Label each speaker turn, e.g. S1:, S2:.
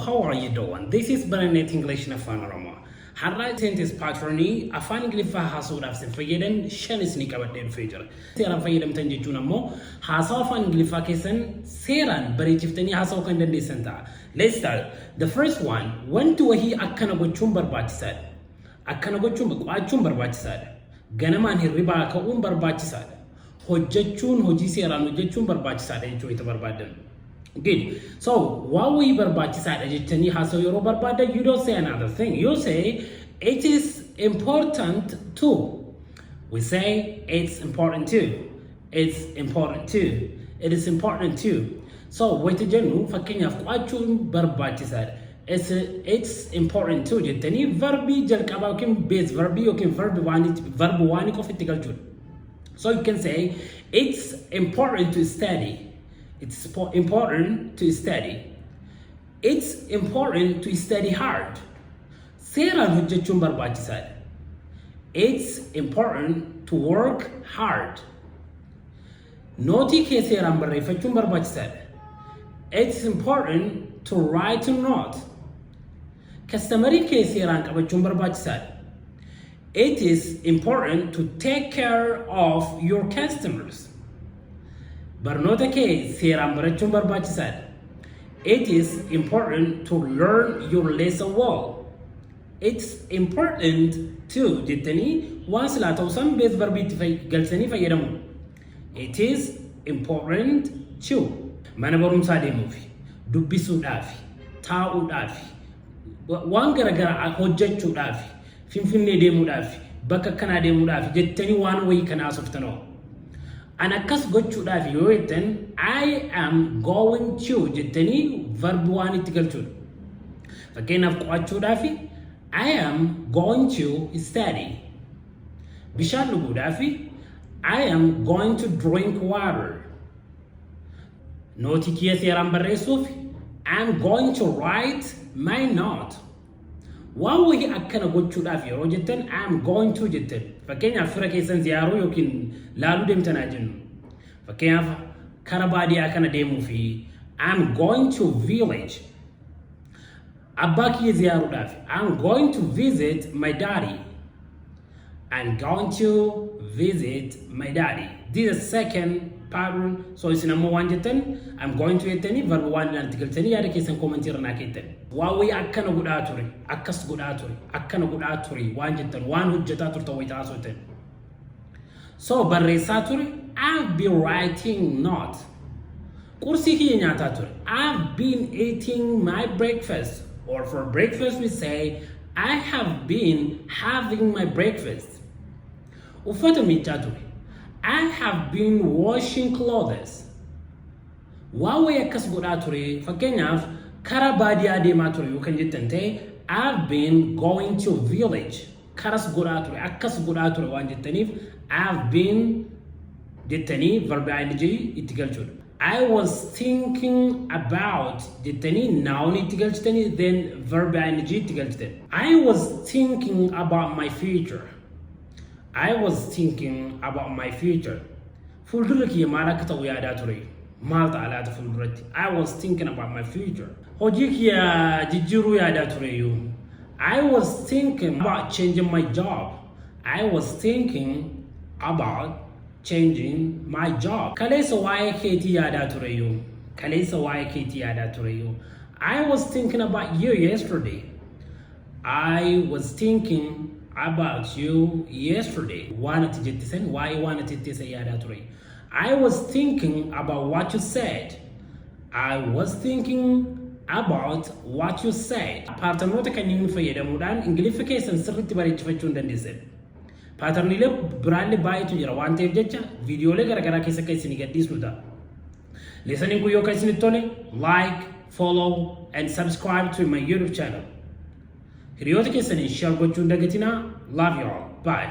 S1: how are you doing? This is Bernadette English in Afan Oromo. Har'a tentis patroni afaan Ingiliffaa haasa'uudhaaf sin fayyadan shan isinii qabadhee dhufee jira. Seeraan fayyadamtan jechuun ammoo haasawa afaan Ingiliffaa keessan seeraan bareechiftanii haasa'uu kan dandeessan ta'a. Let's start. The first one, wanti wahii akkana gochuun barbaachisaadha. Akkana gochuun qo'achuun barbaachisaadha. Ganamaan hirribaa ka'uun barbaachisaadha. Hojjechuun hojii seeraan hojjechuun barbaachisaadha jechuu itti barbaadan. Good. So, what we barbaachisaadha jettanii haasa'u yeroo barbaadan, you don't say another thing. You say, it is important to. We say, it's important to. It's important to. It is important to. So, wayti jennu fakkeenyaaf qo'achuun barbaachisaadha. It's important to jettanii verbii jalqabaa yookiin base verbii yookiin verbi waan ofitti galchuudha. So you can say, it's important to study. It's important to study. It's important to study hard. Seeraan hojjechuun barbaachisaadha. It's important to work hard. Nootii kee seeraan barreeffachuun barbaachisaadha. It's important to write a note. Kastamarii kee seeraan qabachuun barbaachisaadha. It is important to take care of your customers. Barnoota kee seeraan barachuun barbaachisaadha. It is important to learn your lesson well. It's important to jettanii waan silaa ta'u san bees verbiitti galchanii fayyadamu. It is important to mana barumsaa deemuufi, dubbisuudhaafi, taa'uudhaafi, waan garagaraa hojjechuudhaafi, finfinnee deemuudhaafi, bakka kanaa deemuudhaafi jettanii waan wayii kana haasoftanoo. An akkas gochuudhaaf yoo jettan I am going to jettanii verbi waan itti galchuudha. Fakkeenyaaf qo'achuudhaaf I am going to study. Bishaan dhuguudhaaf I am going to drink water. Nootii kiyya seeraan barreessuuf I am going to write my note. Waan wayii akkana gochuudhaaf yeroo jettan I am going to jettan. Fakkeenyaaf fira keessan ziyaaruu yookiin laaluu deemtanaa jennu. Fakkeenyaaf kara baadiyyaa kana deemuu fi I am going to village. Abbaa kiyya ziyaaruudhaaf I am going to visit my daddy. I am going to visit my daddy. This is second pattern. So isin ammoo waan jettan I am going to jettanii verbi waan ilaalti galchanii yaada keessan koomentii irraa kennitan. Waa wayii akkana godhaa ture, akkas godhaa ture, akkana godhaa ture waan jettan waan hojjetaa turtan wayii taasoo jettan. So barreessaa ture I've been writing note. Qursii kiyya nyaataa ture I've been eating my breakfast. Or for breakfast we say I have been having my breakfast. Uffata miiccaa ture I have been washing clothes. Waa wayii akkas godhaa ture fakkeenyaaf kara baadiyyaa deemaa ture yookaan jettan ta'e I've been going to village. Karas godhaa ture akkas godhaa ture waan jettaniif I've been jettanii verbi ing itti galchuudha. I was thinking about jettanii noun itti galchitanii then verbi ing itti galchitan. I was thinking about my future. I was thinking about my future. Fuuldura kiyya maal akka ta'u yaadaa ture. Maal ta'a laata fuulduratti? I was thinking about my future. Hojii kiyya jijjiiruu yaadaa tureyyuu. I was thinking about changing my job. I was thinking about changing my job. Kaleessa waa'ee keetii yaadaa tureyyuu. Kaleessa waa'ee keetii yaadaa tureyyuu. I was thinking about you yesterday. I was thinking about you yesterday. Waan ati jettisan waa'ee waan ati jettisan yaadaa ture. I was thinking about what you said. I was thinking about what you said. Paartanoota kanneen fayyadamuudhaan Ingiliffa keessan sirriitti bareechifachuu hin dandeessan. Paartaniilee biraallee baay'eetu jira waan ta'eef jecha viidiyoolee garaagaraa keessa kan isin gadhiisnu ta'a. Lesaniin kun yoo kan isinitti tole like, follow and subscribe to my YouTube channel. Hiriyoota keessaniin share gochuu hin dagatinaa. Love you all. Bye.